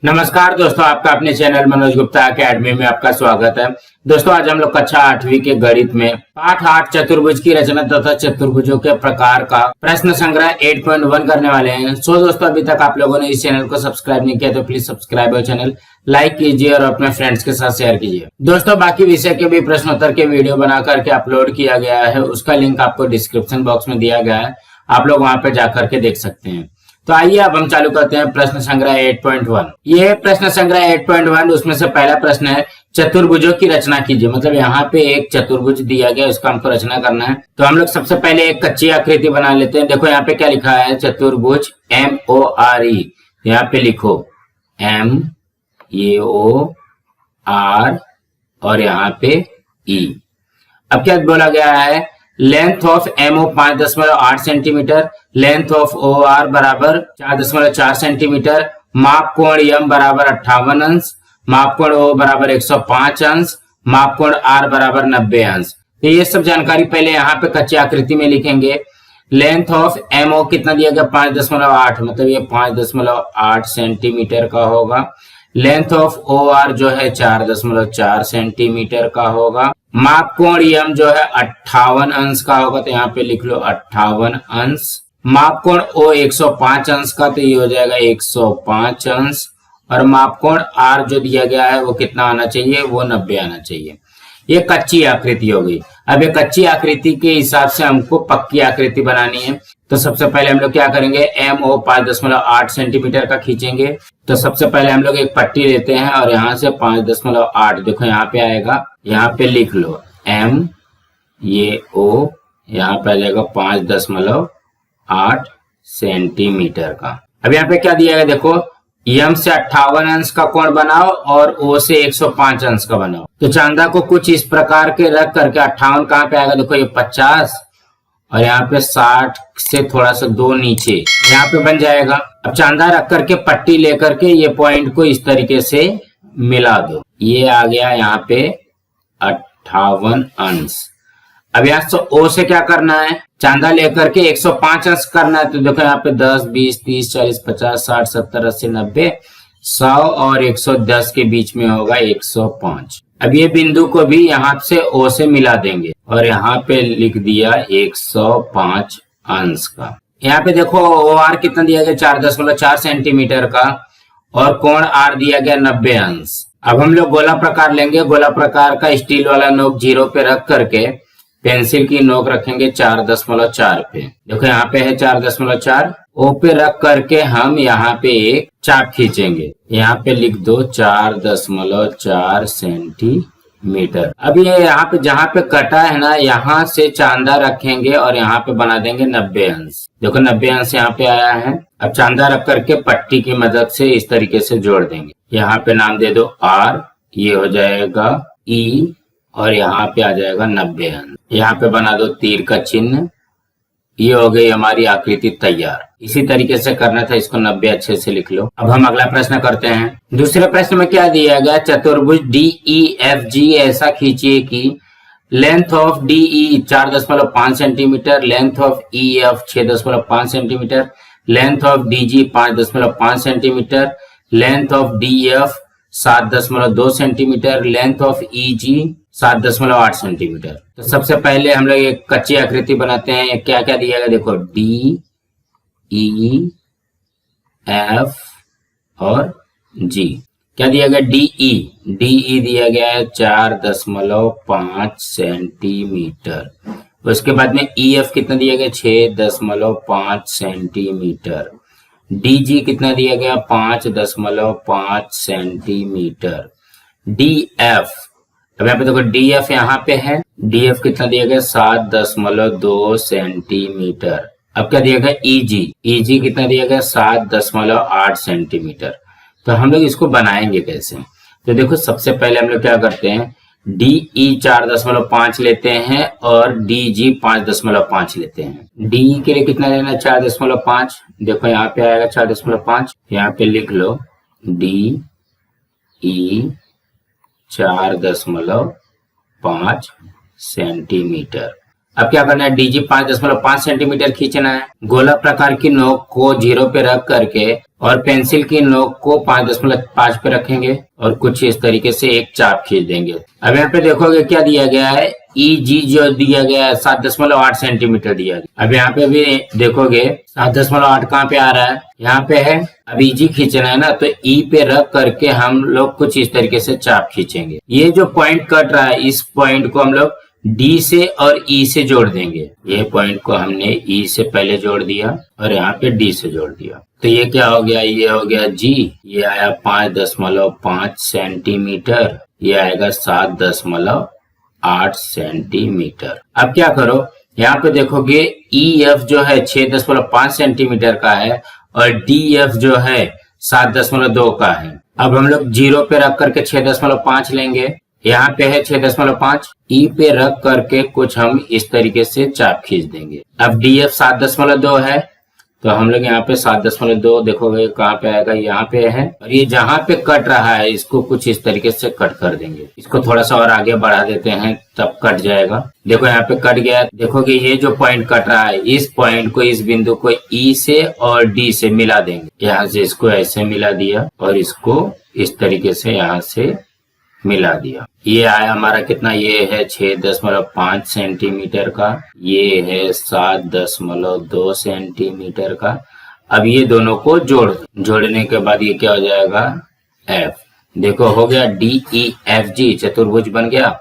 नमस्कार दोस्तों, आपका अपने चैनल मनोज गुप्ता अकेडमी में आपका स्वागत है। दोस्तों, आज हम लोग कक्षा 8वीं के गणित में पाठ 8 चतुर्भुज की रचना तथा चतुर्भुजों के प्रकार का प्रश्न संग्रह 8.1 करने वाले हैं। दोस्तों, अभी तक आप लोगों ने इस चैनल को सब्सक्राइब नहीं किया तो प्लीज सब्सक्राइब और चैनल लाइक कीजिए और अपने फ्रेंड्स के साथ शेयर कीजिए। दोस्तों, बाकी विषय के भी प्रश्नोत्तर के वीडियो बना करके अपलोड किया गया है, उसका लिंक आपको डिस्क्रिप्शन बॉक्स में दिया गया है, आप लोग वहां पे जाकर के देख सकते हैं। तो आइए अब हम चालू करते हैं प्रश्न संग्रह 8.1। ये प्रश्न संग्रह 8.1, उसमें से पहला प्रश्न है चतुर्भुजों की रचना कीजिए। मतलब यहाँ पे एक चतुर्भुज दिया गया, उसका हमको रचना करना है। तो हम लोग सबसे पहले एक कच्ची आकृति बना लेते हैं। देखो यहाँ पे क्या लिखा है, चतुर्भुज MORE। यहाँ पे लिखो MAOR और यहाँ पे E। अब क्या बोला गया है, length of MO 5.8 centimetre, length of OR बराबर 4.4 सेंटीमीटर, माप कोण M बराबर 58 अंश, माप कोण O बराबर 105 अंश, माप कोण R बराबर 90 अंश। तो ये सब जानकारी पहले यहाँ पे कच्ची आकृति में लिखेंगे। लेंथ ऑफ MO कितना दिया गया, 5.8, मतलब ये 5.8 सेंटीमीटर का होगा। लेंथ ऑफ OR जो है 4.4 सेंटीमीटर का होगा। माप कोण M जो है 58 अंश का होगा, तो यहाँ पे लिख लो 58 अंश। माप कोण O 105 अंश का, तो ये हो जाएगा 105 अंश। और माप कोण R जो दिया गया है वो कितना आना चाहिए, वो 90 आना चाहिए। ये कच्ची आकृति हो गई। अब ये कच्ची आकृति के हिसाब से हमको पक्की आकृति बनानी है। तो सबसे पहले हम लोग क्या करेंगे, MO 5.8 सेंटीमीटर का खींचेंगे। तो सबसे पहले हम लोग एक पट्टी लेते हैं और यहाँ से 5.8, देखो यहाँ पे आएगा, यहाँ पे लिख लो M, ये O, यहाँ पे आ जाएगा 5.8 सेंटीमीटर का। अब यहाँ पे क्या दिया गया, देखो M से 58 अंश का कोण बनाओ और O से 105 अंश का बनाओ। तो चांदा को कुछ इस प्रकार के रख करके 58 कहाँ पे आएगा, देखो ये 50 और यहाँ पे 60 से थोड़ा सा 2 नीचे, यहाँ पे बन जाएगा। अब चांदा रख करके पट्टी लेकर के ये पॉइंट को इस तरीके से मिला दो, ये आ गया यहाँ पे 58 अंश। अब यहाँ से O से क्या करना है, चांदा लेकर के 105 अंश करना है। तो देखो यहाँ पे 10, 20, 30, 40, 50, 60, 70, 80, 90, 100 और 110 के बीच में होगा 105। अब ये बिंदु को भी यहाँ से O से मिला देंगे और यहाँ पे लिख दिया 105 अंश का। यहाँ पे देखो OR कितना दिया गया, 4.4 सेंटीमीटर का, और कोण R दिया गया 90 अंश। अब हम लोग गोला प्रकार लेंगे। गोला प्रकार का स्टील वाला नोक 0 पे रख करके पेंसिल की नोक रखेंगे 4.4 पे। देखो यहाँ पे है 4.4, O पे रख करके हम यहाँ पे एक चाप खींचेंगे, यहाँ पे लिख दो 4.4 सेंटीमीटर। अब ये यहाँ पे जहाँ पे कटा है ना, यहाँ से चांदा रखेंगे और यहाँ पे बना देंगे 90 अंश। देखो 90 अंश यहाँ पे आया है। अब चांदा रख करके पट्टी की मदद से इस तरीके से जोड़ देंगे। यहाँ पे नाम दे दो R, ये हो जाएगा E और यहाँ पे आ जाएगा 90 अंश। यहाँ पे बना दो तीर का चिन्ह। ये हो गई हमारी आकृति तैयार। इसी तरीके से करना था, इसको 90 अच्छे से लिख लो। अब हम अगला प्रश्न करते हैं। दूसरे प्रश्न में क्या दिया गया, चतुर्भुज DEFG ऐसा खींचिए कि length of DE 4.5 centimetre, length of EF 6.5 centimetre, length of DG 5.5 centimetre, length of DF 7.2 centimetre, length of EG 7.8 centimetre. तो सबसे पहले हम लोग एक कच्ची आकृति बनाते हैं। क्या क्या दिया गया, देखो DEF और G। क्या दिया गया, DE दिया गया है 4.5 सेंटीमीटर। उसके बाद में EF कितना दिया गया, 6.5 सेंटीमीटर। DG कितना दिया गया, 5.5 सेंटीमीटर। DF, अब यहाँ पे देखो DF यहाँ पे है, DF कितना दिया गया, 7.2 सेंटीमीटर। अब क्या दिया गया, EG कितना दिया गया, 7.8 सेंटीमीटर। तो हम लोग इसको बनाएंगे कैसे, तो देखो सबसे पहले हम लोग क्या करते हैं, DE 4.5 लेते हैं और DG 5.5 लेते हैं। DE के लिए कितना लेना है, 4.5। देखो यहाँ पे आएगा 4.5, यहाँ पे लिख लो DE 4.5 सेंटीमीटर। अब क्या करना है, डीजी 5.5 सेंटीमीटर खींचना है। गोला प्रकार की नोक को 0 पे रख करके और पेंसिल की नोक को 5.5 पे रखेंगे और कुछ इस तरीके से एक चाप खींच देंगे। अब यहाँ पे देखोगे क्या दिया गया है, EG जो दिया गया है 7.8 सेंटीमीटर दिया गया। अब यहाँ पे भी देखोगे 7.8 कहाँ पे आ रहा है, यहाँ पे है। अब EG खींचना है ना, तो E पे रख करके हम लोग कुछ इस तरीके से चाप खींचेंगे। ये जो पॉइंट कट रहा है, इस पॉइंट को हम लोग D से और E से जोड़ देंगे। ये पॉइंट को हमने E से पहले जोड़ दिया और यहाँ पे D से जोड़ दिया। तो ये क्या हो गया, ये हो गया G, ये आया 5.5 सेंटीमीटर, ये आएगा 7.8 सेंटीमीटर। अब क्या करो, यहाँ पे देखोगे EF जो है 6.5 सेंटीमीटर का है और DF जो है 7.2 का है। अब हम लोग 0 पे रख करके 6.5 लेंगे, यहाँ पे है 6.5, E पे रख करके कुछ हम इस तरीके से चाप खींच देंगे। अब DF 7.2 है, तो हम लोग यहाँ पे 7.2 देखोगे कहाँ पे आएगा, यहाँ पे है। और ये जहाँ पे कट रहा है इसको कुछ इस तरीके से कट कर देंगे। इसको थोड़ा सा और आगे बढ़ा देते हैं तब कट जाएगा। देखो यहाँ पे कट गया। देखोगे ये जो पॉइंट कट रहा है, इस पॉइंट को, इस बिंदु को E से और D से मिला देंगे। यहाँ से इसको ऐसे मिला दिया और इसको इस तरीके से यहाँ से मिला दिया। ये आया हमारा कितना, ये है 6.5 सेंटीमीटर का, ये है 7.2 सेंटीमीटर का। अब ये दोनों को जोड़ने के बाद ये क्या हो जाएगा, F। देखो हो गया DEFG, चतुर्भुज बन गया।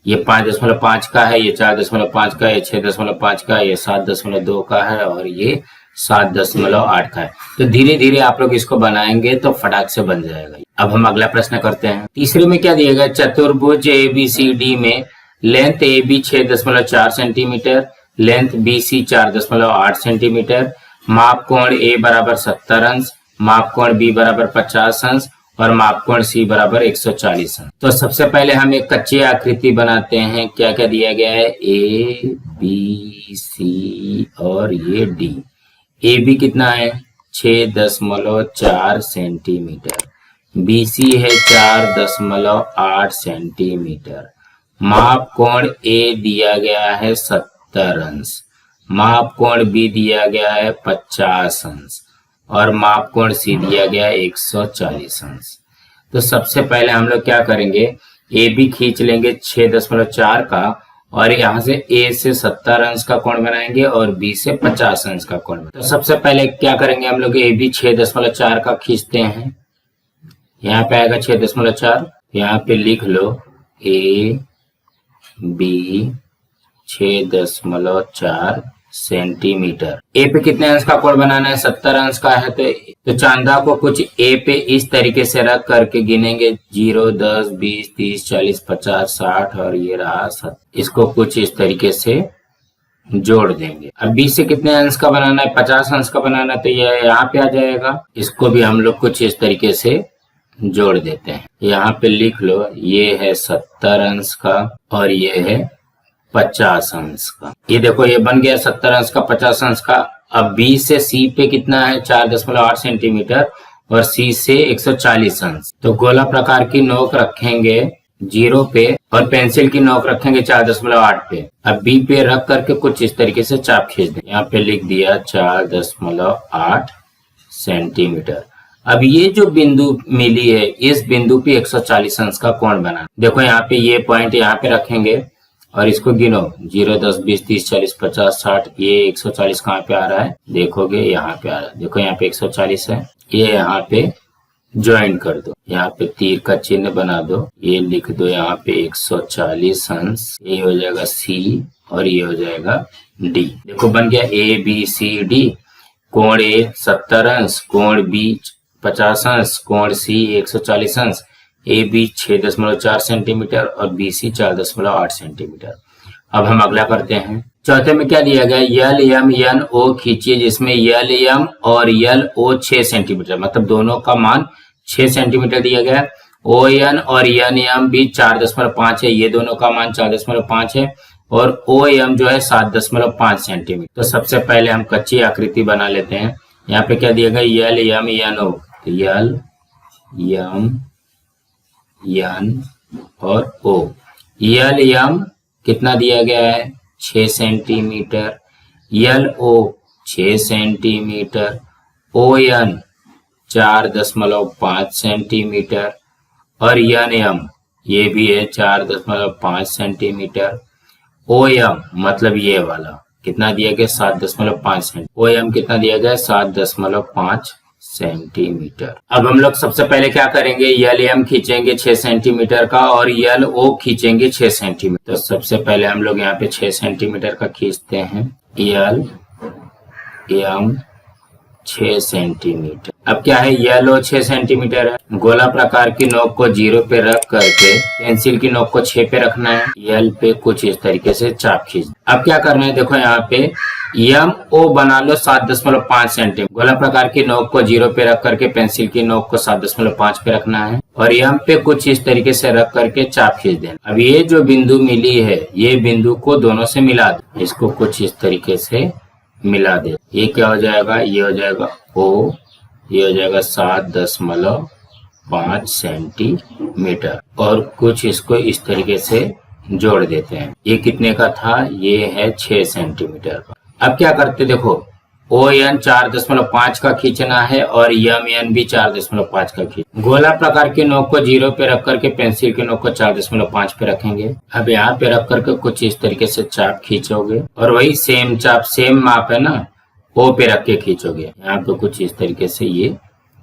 ये 5.5 का है, ये 4.5 का है, ये 6.5 का है, ये 7.2 का है और ये 7.8 का है। तो धीरे धीरे आप लोग इसको बनाएंगे तो फटाक से बन जाएगा। अब हम अगला प्रश्न करते हैं। तीसरे में क्या दिया गया, चतुर्भुज ABCD में length AB 6.4 centimetre, length BC 4.8 centimetre, माप कोण A बराबर 70 अंश, माप कोण B बराबर 50 अंश और माप कोण C बराबर 140 अंश। तो सबसे पहले हम एक कच्ची आकृति बनाते हैं। क्या क्या दिया गया है, A B C और ये D। AB कितना है, 6.4 सेंटीमीटर, BC है 4.8 सेंटीमीटर, माप कोण A दिया गया है 70 अंश, माप कोण B दिया गया है 50 अंश और माप कोण C दिया गया है 140 अंश। तो सबसे पहले हम लोग क्या करेंगे, AB खींच लेंगे 6.4 का और यहाँ से A से 70 अंश का कोण बनाएंगे और B से 50 अंश का कोण। तो सबसे पहले क्या करेंगे, हम लोग AB 6.4 का खींचते हैं। यहाँ पे आएगा 6.4, यहाँ पे लिख लो AB 6.4 सेंटीमीटर। ए पे कितने अंश का कोण बनाना है, 70 अंश का है। तो चांदा को कुछ ए पे इस तरीके से रख करके गिनेंगे 0, 10, 20, 30, 40, 50, 60 और ये रहा 70। इसको कुछ इस तरीके से जोड़ देंगे। अब 20 से कितने अंश का बनाना है, 50 अंश का बनाना है, तो ये यहाँ पे आ जाएगा। इसको भी हम लोग कुछ इस तरीके से जोड़ देते हैं। यहाँ पे लिख लो, ये है 70 अंश का और ये है 50 अंश का। ये देखो ये बन गया 70 अंश का, 50 अंश का। अब B से C पे कितना है, 4.8 सेंटीमीटर और C से 140 अंश। तो गोला प्रकार की नोक रखेंगे 0 पे और पेंसिल की नोक रखेंगे 4.8 पे। अब B पे रख करके कुछ इस तरीके से चाप खींच दें। यहाँ पे लिख दिया 4.8 सेंटीमीटर। अब ये जो बिंदु मिली है, इस बिंदु पे 140 अंश का कोण बना। देखो यहाँ पे ये पॉइंट यहाँ पे रखेंगे और इसको गिनो 0, 10, 20, 30, 40, 50, 60। ये 140 कहाँ पे आ रहा है, देखोगे यहाँ पे आ रहा है। देखो यहाँ पे 140 है, ये यहाँ पे ज्वाइन कर दो, यहाँ पे तीर का चिन्ह बना दो, ये लिख दो यहाँ पे 140 अंश। ये हो जाएगा C और ये हो जाएगा D। देखो बन गया ABCD। कोण A 70 अंश, कोण B 50 अंश, कोण C 140 अंश, AB 6.4 सेंटीमीटर और BC 4.8 सेंटीमीटर। अब हम अगला करते हैं। चौथे में क्या दिया गया, LMNO खींचिए जिसमें LM और LO 6 सेंटीमीटर, मतलब दोनों का मान 6 सेंटीमीटर दिया गया। ON और NM भी 4.5 है, ये दोनों का मान 4.5 है और OM जो है 7.5 सेंटीमीटर। तो सबसे पहले हम कच्ची आकृति बना लेते हैं। यहाँ पे क्या दिया गया, LMNO, तो LM और O। LM कितना दिया गया है, 6 centimetre, LO 6 centimetre, ON 4.5 centimetre और NM ये भी है 4.5 सेंटीमीटर। OM मतलब ये वाला कितना दिया गया 7.5 सेंटीमीटर। OM कितना दिया गया 7.5 सेंटीमीटर। अब हम लोग सबसे पहले क्या करेंगे, LM खींचेंगे 6 सेंटीमीटर का और LO खींचेंगे 6 सेंटीमीटर। तो सबसे पहले हम लोग यहाँ पे 6 सेंटीमीटर का खींचते हैं, LM 6 सेंटीमीटर। अब क्या है, LO 6 सेंटीमीटर है। गोला प्रकार की नोक को 0 पे रख करके पेंसिल की नोक को 6 पे रखना है। L पे कुछ इस तरीके से चाप खींच। अब क्या करना है, देखो यहाँ पे MO बना लो 7.5 सेंटीमीटर। गोला प्रकार की नोक को 0 पे रख करके पेंसिल की नोक को 7.5 पे रखना है और M पे कुछ इस तरीके से रख करके चाप खींच देना। अब ये जो बिंदु मिली है, ये बिंदु को दोनों से मिला दो। इसको कुछ इस तरीके से मिला दे। ये क्या हो जाएगा, ये हो जाएगा O, ये हो जाएगा 7.5 सेंटीमीटर और कुछ इसको इस तरीके से जोड़ देते हैं। ये कितने का था, ये है 6 सेंटीमीटर का। अब क्या करते, देखो ON 4.5 का खींचना है और MN भी 4.5 का खींच। गोला प्रकार की नोक को 0 पे रख करके पेंसिल की नोक को 4.5 पे रखेंगे। अब यहाँ पे रख करके कुछ इस तरीके से चाप खींचोगे और वही सेम चाप, सेम माप है ना, O पे रख के खींचोगे। यहाँ पे कुछ इस तरीके से ये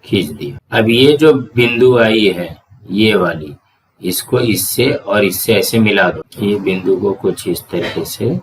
खींच दिया। अब ये जो बिंदु आई है ये वाली, इसको इससे और इससे ऐसे मिला दो। ये बिंदु को कुछ इस तरीके से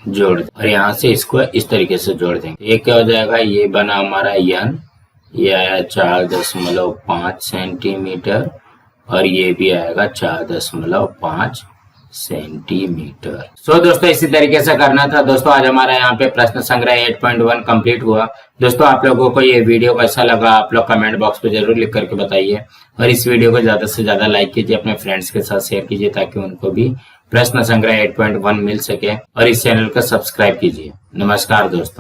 जोड़ दो और यहाँ से इसको इस तरीके से जोड़ देंगे। ये क्या हो जाएगा, ये बना हमारा N, ये आया 4.5 सेंटीमीटर और ये भी आएगा 4.5 सेंटीमीटर। सो दोस्तों इसी तरीके से करना था। दोस्तों आज हमारा यहाँ पे प्रश्न संग्रह 8.1 कंप्लीट हुआ। दोस्तों आप लोगों को ये वीडियो कैसा लगा, आप लोग कमेंट बॉक्स पे जरूर लिख करके बताइए और इस वीडियो को ज्यादा से ज्यादा लाइक कीजिए, अपने फ्रेंड्स के साथ शेयर कीजिए ताकि उनको भी प्रश्न संग्रह 8.1 मिल सके और इस चैनल को सब्सक्राइब कीजिए। नमस्कार दोस्तों।